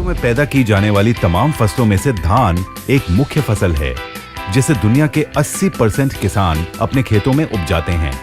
में पैदा की जाने वाली तमाम फसलों में से धान एक मुख्य फसल है, जिसे दुनिया के 80% किसान अपने खेतों में उपजाते हैं।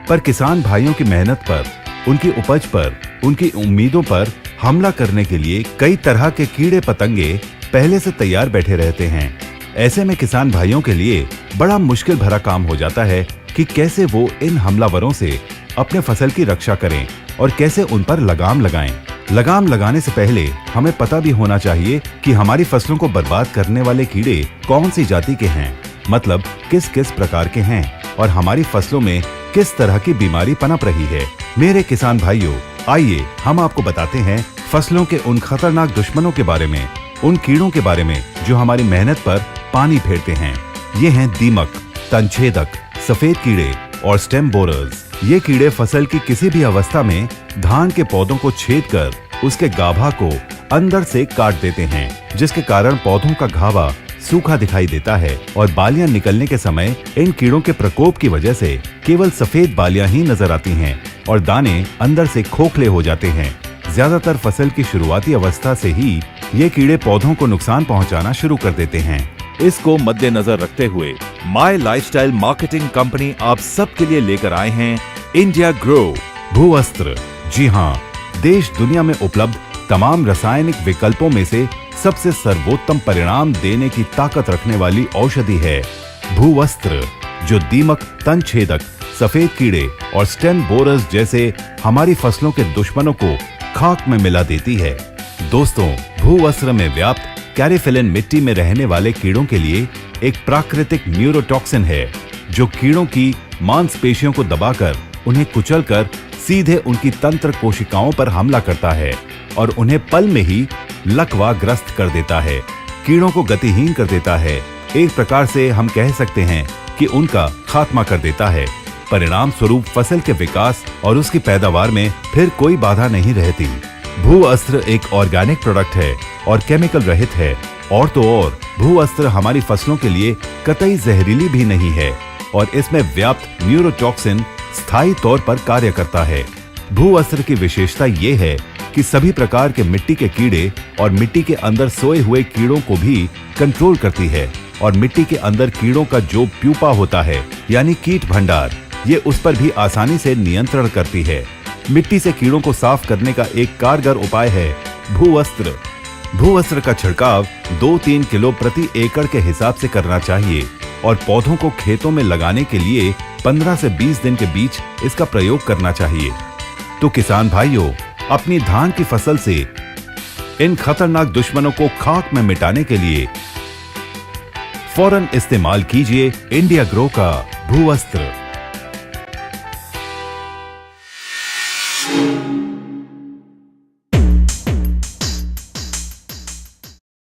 पर किसान भाइयों की मेहनत पर, उनकी उपज पर, उनकी उम्मीदों पर हमला करने के लिए कई तरह के कीड़े पतंगे पहले से तैयार बैठे रहते हैं। ऐसे में किसान भाइयों के लिए बड़ा मुश्किल भरा काम हो जाता है कि कैसे वो इन हमलावरों से अपने फसल की रक्षा करें और कैसे उन पर लगाम लगाएं। लगाम लगाने से पहले हमें पता भी होना चाहिए कि हमारी फसलों को बर्बाद करने वाले कीड़े कौन सी जाति के हैं, मतलब किस किस प्रकार के हैं और हमारी फसलों में किस तरह की बीमारी पनप रही है। मेरे किसान भाइयों, आइए हम आपको बताते हैं फसलों के उन खतरनाक दुश्मनों के बारे में, उन कीड़ों के बारे में जो हमारी मेहनत पर पानी फेरते हैं। ये हैं दीमक, तनछेदक, सफेद कीड़े और स्टेम बोरर्स। ये कीड़े फसल की किसी भी अवस्था में धान के पौधों को छेद कर उसके गाभा को अंदर से काट देते हैं, जिसके कारण पौधों का गाभा सूखा दिखाई देता है और बालियां निकलने के समय इन कीड़ों के प्रकोप की वजह से केवल सफेद बालियां ही नजर आती हैं और दाने अंदर से खोखले हो जाते हैं। ज्यादातर फसल की शुरुआती अवस्था से ही ये कीड़े पौधों को नुकसान पहुंचाना शुरू कर देते हैं। इसको मद्देनजर रखते हुए माई लाइफस्टाइल मार्केटिंग कंपनी आप सबके लिए लेकर आए हैं इंडिया ग्रो भूअस्त्र। जी हाँ, देश दुनिया में उपलब्ध तमाम रासायनिक विकल्पों में से सबसे सर्वोत्तम परिणाम देने की ताकत रखने वाली औषधि है भूअस्त्र, जो दीमक, तनछेदक, सफेद कीड़े और स्टेम बोरर्स जैसे हमारी फसलों के दुश्मनों को खाक में मिला देती है। दोस्तों, भूअस्त्र में व्याप्त कैरिफिलिन मिट्टी में रहने वाले कीड़ों के लिए एक प्राकृतिक न्यूरोटॉक्सिन है, जो कीड़ों की मांसपेशियों को दबाकर उन्हें कुचलकर सीधे उनकी तंत्र कोशिकाओं पर हमला करता है और उन्हें पल में ही लकवाग्रस्त कर देता है, कीड़ों को गतिहीन कर देता है। एक प्रकार से हम कह सकते हैं कि उनका खात्मा कर देता है। परिणाम स्वरूप फसल के विकास और उसकी पैदावार में फिर कोई बाधा नहीं रहती। भूअस्त्र एक ऑर्गेनिक प्रोडक्ट है और केमिकल रहित है, और तो और भूअस्त्र हमारी फसलों के लिए कतई जहरीली भी नहीं है और इसमें व्याप्त न्यूरोटॉक्सिन स्थायी तौर पर कार्य करता है। भूअस्त्र की विशेषता ये है कि सभी प्रकार के मिट्टी के कीड़े और मिट्टी के अंदर सोए हुए कीड़ों को भी कंट्रोल करती है और मिट्टी के अंदर कीड़ों का जो प्यूपा होता है, यानी कीट भंडार, ये उस पर भी आसानी से नियंत्रण करती है। मिट्टी से कीड़ों को साफ करने का एक कारगर उपाय है भूअस्त्र। भूअस्त्र का छिड़काव 2-3 किलो प्रति एकड़ के हिसाब से करना चाहिए और पौधों को खेतों में लगाने के लिए 15 से 20 दिन के बीच इसका प्रयोग करना चाहिए। तो किसान भाइयों, अपनी धान की फसल से इन खतरनाक दुश्मनों को खाक में मिटाने के लिए फौरन इस्तेमाल कीजिए इंडिया ग्रो का भूअस्त्र।